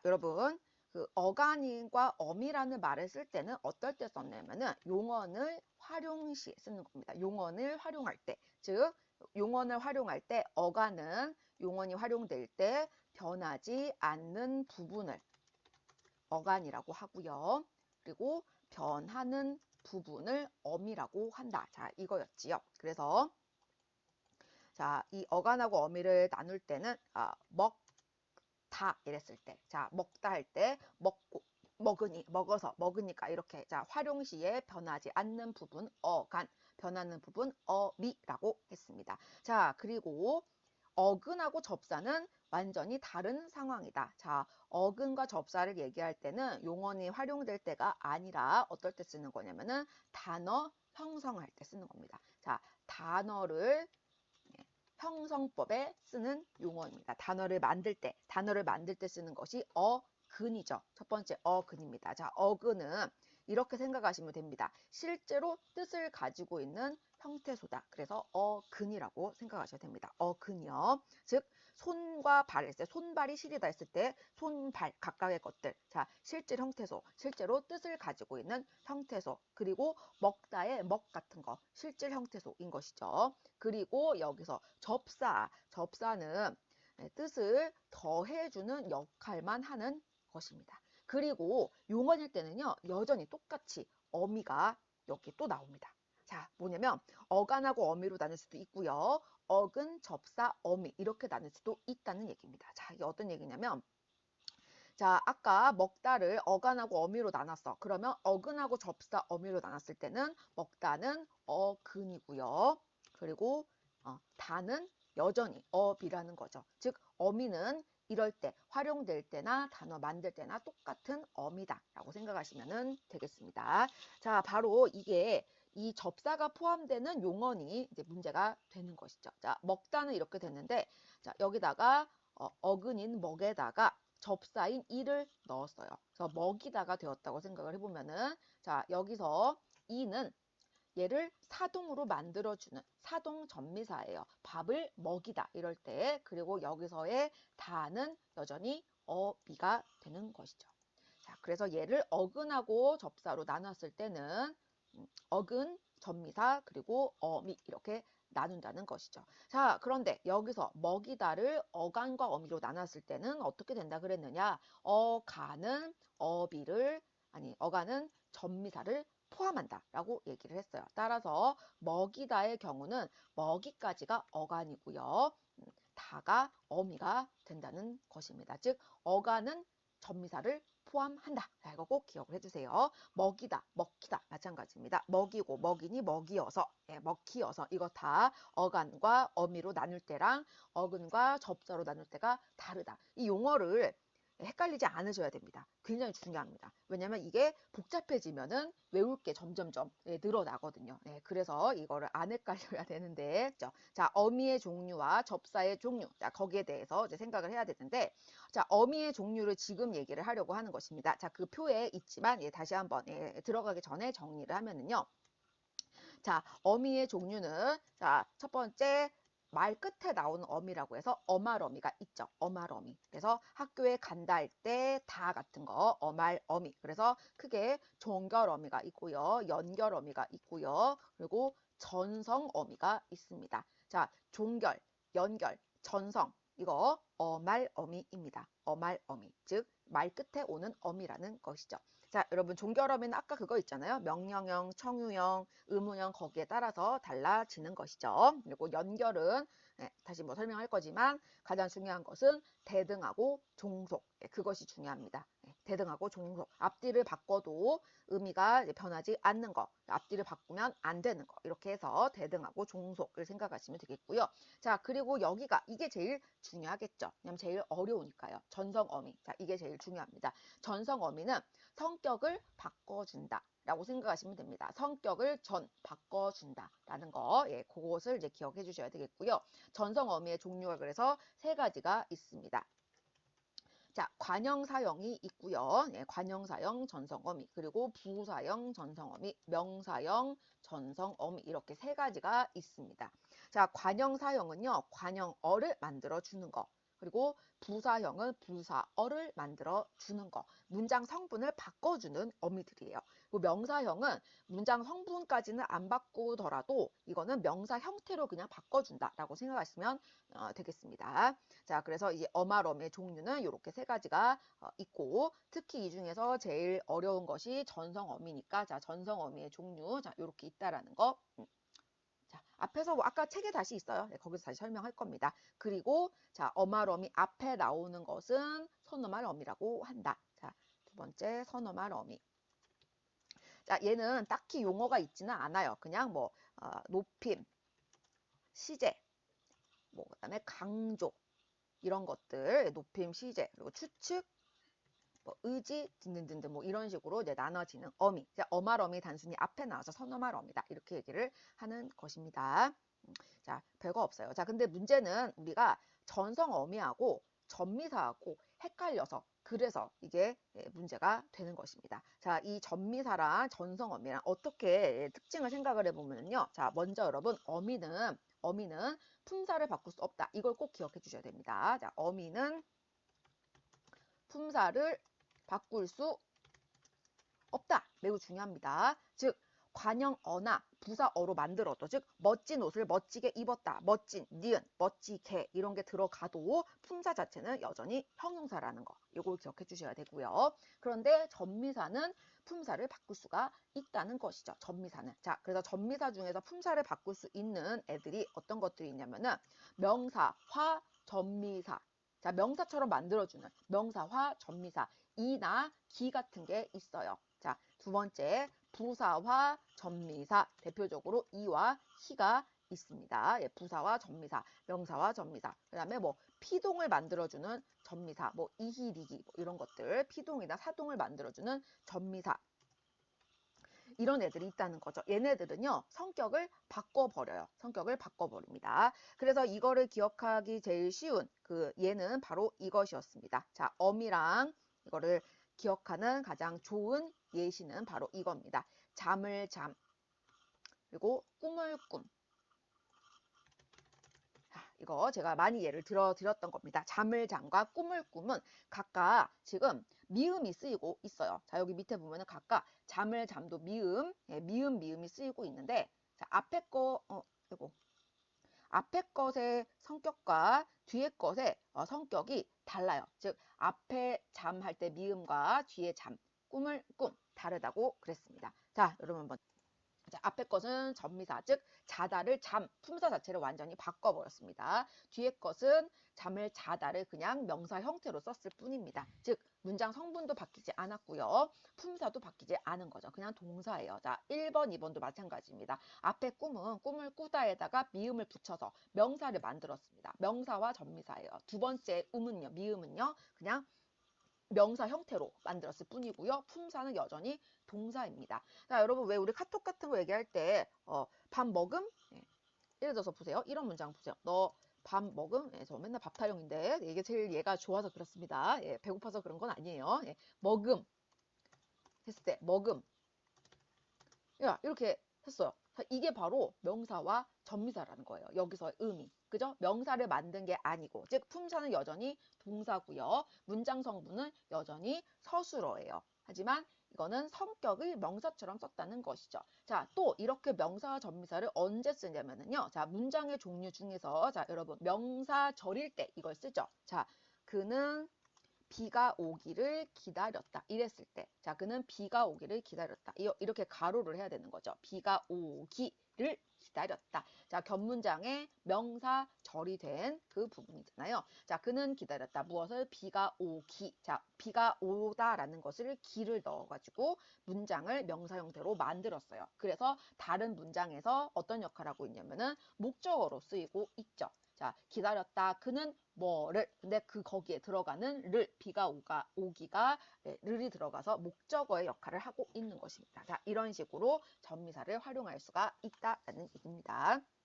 여러분, 그 어간과 어미라는 말을 쓸 때는 어떨 때 썼냐면은 용언을 활용 시 쓰는 겁니다. 용언을 활용할 때. 즉, 용언을 활용할 때 어간은 용언이 활용될 때 변하지 않는 부분을 어간이라고 하고요. 그리고 변하는 부분을 어미라고 한다. 자, 이거였지요. 그래서 자, 이 어간하고 어미를 나눌 때는 먹다 이랬을 때, 자, 먹다 할 때 먹고 먹으니 먹어서 먹으니까 이렇게 자, 활용 시에 변하지 않는 부분 어간, 변하는 부분 어미라고 했습니다. 자, 그리고 어근하고 접사는 완전히 다른 상황이다. 자, 어근과 접사를 얘기할 때는 용언이 활용될 때가 아니라 어떨 때 쓰는 거냐면은 단어 형성할 때 쓰는 겁니다. 자, 단어를 형성법에 쓰는 용어입니다. 단어를 만들 때 쓰는 것이 어근이죠. 첫 번째 어근입니다. 자, 어근은 이렇게 생각하시면 됩니다. 실제로 뜻을 가지고 있는 형태소다. 그래서 어근이라고 생각하셔야 됩니다. 어근이요. 즉 손과 발 했을 때 손발이 시리다 했을 때 손발 각각의 것들. 자, 실질 형태소. 실제로 뜻을 가지고 있는 형태소. 그리고 먹다의 먹 같은 거. 실질 형태소인 것이죠. 그리고 여기서 접사는 뜻을 더해주는 역할만 하는 것입니다. 그리고 용언일 때는요, 여전히 똑같이 어미가 여기 또 나옵니다. 자, 뭐냐면 어간하고 어미로 나눌 수도 있고요. 어근, 접사, 어미 이렇게 나눌 수도 있다는 얘기입니다. 자, 이게 어떤 얘기냐면 자, 아까 먹다를 어간하고 어미로 나눴어. 그러면 어근하고 접사, 어미로 나눴을 때는 먹다는 어근이고요. 그리고 다는 여전히 어비라는 거죠. 즉 어미는 이럴 때 활용될 때나 단어 만들 때나 똑같은 어미다 라고 생각하시면 되겠습니다. 자, 바로 이게 이 접사가 포함되는 용언이 이제 문제가 되는 것이죠. 자, 먹다는 이렇게 됐는데 자, 여기다가 어근인 먹에다가 접사인 이를 넣었어요. 그래서 먹이다가 되었다고 생각을 해보면은 자, 여기서 이는 얘를 사동으로 만들어주는 사동 전미사예요. 밥을 먹이다 이럴 때. 그리고 여기서의 다는 여전히 어미가 되는 것이죠. 자, 그래서 얘를 어근하고 접사로 나눴을 때는 어근, 전미사, 그리고 어미 이렇게 나눈다는 것이죠. 자, 그런데 여기서 먹이다를 어간과 어미로 나눴을 때는 어떻게 된다 그랬느냐? 어간은 어간은 전미사를 포함한다 라고 얘기를 했어요. 따라서 먹이다의 경우는 먹이까지가 어간이고요. 다가 어미가 된다는 것입니다. 즉 어간은 전미사를 포함한다. 자, 이거 꼭 기억을 해주세요. 먹이다, 먹히다 마찬가지입니다. 먹이고, 먹이니, 먹이어서, 먹히어서 이거 다 어간과 어미로 나눌 때랑 어근과 접사로 나눌 때가 다르다. 이 용어를 헷갈리지 않으셔야 됩니다. 굉장히 중요합니다. 왜냐면 이게 복잡해지면은 외울 게 점점점 늘어나거든요. 그래서 이거를 안 헷갈려야 되는데, 자, 어미의 종류와 접사의 종류, 자, 거기에 대해서 이제 생각을 해야 되는데, 자, 어미의 종류를 지금 얘기를 하려고 하는 것입니다. 자, 그 표에 있지만 다시 한번 들어가기 전에 정리를 하면은요. 자, 어미의 종류는 자, 첫 번째 말 끝에 나오는 어미라고 해서 어말어미가 있죠. 어말어미. 그래서 학교에 간다 할 때 다 같은 거 어말어미. 그래서 크게 종결어미가 있고요. 연결어미가 있고요. 그리고 전성어미가 있습니다. 자, 종결, 연결, 전성 이거 어말어미입니다. 어말어미. 즉 말 끝에 오는 어미라는 것이죠. 자, 여러분 종결어미는 아까 그거 있잖아요. 명령형, 청유형, 의무형 거기에 따라서 달라지는 것이죠. 그리고 연결은 다시 뭐 설명할 거지만 가장 중요한 것은 대등하고 종속. 그것이 중요합니다. 대등하고 종속. 앞뒤를 바꿔도 의미가 변하지 않는 거. 앞뒤를 바꾸면 안 되는 거. 이렇게 해서 대등하고 종속을 생각하시면 되겠고요. 자, 그리고 여기가 이게 제일 중요하겠죠. 왜냐면 제일 어려우니까요. 전성어미. 자, 이게 제일 중요합니다. 전성어미는 성격을 바꿔준다. 라고 생각하시면 됩니다. 성격을 바꿔준다. 라는 거, 그것을 이제 기억해 주셔야 되겠고요. 전성어미의 종류가 그래서 세 가지가 있습니다. 자, 관형사형이 있고요. 관형사형, 전성어미, 그리고 부사형, 전성어미, 명사형, 전성어미 이렇게 세 가지가 있습니다. 자, 관형사형은요. 관형어를 만들어주는 거. 그리고 부사형은 부사어를 만들어 주는 거. 문장 성분을 바꿔주는 어미들이에요. 그리고 명사형은 문장 성분까지는 안 바꾸더라도 이거는 명사 형태로 그냥 바꿔준다라고 생각하시면 되겠습니다. 자, 그래서 이 어말어미의 종류는 이렇게 세 가지가 있고, 특히 이 중에서 제일 어려운 것이 전성어미니까, 자, 전성어미의 종류, 자, 이렇게 있다라는 거. 자, 앞에서 뭐 아까 책에 다시 있어요. 네, 거기서 다시 설명할 겁니다. 그리고 자, 어말어미 앞에 나오는 것은 선어말어미라고 한다. 자, 두 번째 선어말어미. 자, 얘는 딱히 용어가 있지는 않아요. 그냥 뭐 높임, 시제, 뭐 그다음에 강조 이런 것들, 높임, 시제, 그리고 추측, 뭐 의지 등등등등 뭐 이런 식으로 이제 나눠지는 어미. 어말어미 단순히 앞에 나와서 선어말어미다 이렇게 얘기를 하는 것입니다. 자, 별거 없어요. 자, 근데 문제는 우리가 전성어미하고 전미사하고 헷갈려서 그래서 이게 문제가 되는 것입니다. 자, 이 전미사랑 전성어미랑 어떻게 특징을 생각을 해보면요. 자, 먼저 여러분 어미는 품사를 바꿀 수 없다. 이걸 꼭 기억해 주셔야 됩니다. 자, 어미는 품사를 바꿀 수 없다. 매우 중요합니다. 즉 관형어나 부사어로 만들어도 즉 멋진 옷을 멋지게 입었다. 멋진, 니은, 멋지게 이런 게 들어가도 품사 자체는 여전히 형용사라는 거. 이걸 기억해 주셔야 되고요. 그런데 전미사는 품사를 바꿀 수가 있다는 것이죠. 전미사는. 자, 그래서 전미사 중에서 품사를 바꿀 수 있는 애들이 어떤 것들이 있냐면은 명사, 화, 전미사. 자, 명사처럼 만들어주는 명사화, 전미사, 이나 기 같은 게 있어요. 자, 두 번째 부사화, 전미사, 대표적으로 이와 희가 있습니다. 예, 부사와 전미사, 명사와 전미사. 그 다음에 뭐 피동을 만들어주는 전미사, 뭐 이희, 리기 뭐 이런 것들, 피동이나 사동을 만들어주는 전미사. 이런 애들이 있다는 거죠. 얘네들은요, 성격을 바꿔버려요. 성격을 바꿔버립니다. 그래서 이거를 기억하기 제일 쉬운 얘는 바로 이것이었습니다. 자, 어미랑 이거를 기억하는 가장 좋은 예시는 바로 이겁니다. 잠을 잠, 그리고 꿈을 꿈. 이거 제가 많이 예를 들어드렸던 겁니다. 잠을 잠과 꿈을 꿈은 각각 지금 미음이 쓰이고 있어요. 자, 여기 밑에 보면은 각각 잠을 잠도 미음, 미음이 쓰이고 있는데, 자, 앞에 것의 성격과 뒤에 것의 성격이 달라요. 즉, 앞에 잠 할 때 미음과 뒤에 잠, 꿈을 꿈, 다르다고 그랬습니다. 자, 여러분 한번. 자, 앞에 것은 전미사, 즉 자다를 잠, 품사 자체를 완전히 바꿔버렸습니다. 뒤에 것은 잠을 자다를 그냥 명사 형태로 썼을 뿐입니다. 즉 문장 성분도 바뀌지 않았고요. 품사도 바뀌지 않은 거죠. 그냥 동사예요. 자, 1번, 2번도 마찬가지입니다. 앞에 꿈은 꿈을 꾸다에다가 미음을 붙여서 명사를 만들었습니다. 명사와 전미사예요. 두 번째 미음은요, 그냥 명사 형태로 만들었을 뿐이고요. 품사는 여전히 동사입니다. 자, 여러분 왜 우리 카톡 같은 거 얘기할 때 밥 먹음? 예를 들어서 보세요. 이런 문장 보세요. 너 밥 먹음? 저 맨날 밥 타령인데 이게 제일 얘가 좋아서 그렇습니다. 배고파서 그런 건 아니에요. 먹음 했을 때 먹음. 야, 이렇게 했어요. 이게 바로 명사와 전미사라는 거예요. 여기서의 의미. 그죠? 명사를 만든 게 아니고, 즉 품사는 여전히 동사고요. 문장 성분은 여전히 서술어예요. 하지만 이거는 성격을 명사처럼 썼다는 것이죠. 자, 또 이렇게 명사와 전미사를 언제 쓰냐면요. 자, 문장의 종류 중에서 자, 여러분 명사 절일 때 이걸 쓰죠. 자, 그는 비가 오기를 기다렸다. 이랬을 때. 자, 그는 비가 오기를 기다렸다. 이렇게 가로를 해야 되는 거죠. 비가 오기를 기다렸다. 자, 겹문장에 명사 절이 된 그 부분이잖아요. 자, 그는 기다렸다. 무엇을? 비가 오기. 자, 비가 오다라는 것을 기를 넣어가지고 문장을 명사 형태로 만들었어요. 그래서 다른 문장에서 어떤 역할을 하고 있냐면은 목적어로 쓰이고 있죠. 자, 기다렸다. 그는 뭐를. 근데 거기에 들어가는 비가 오기가 를이 들어가서 목적어의 역할을 하고 있는 것입니다. 자, 이런 식으로 전미사를 활용할 수가 있다라는 얘기입니다.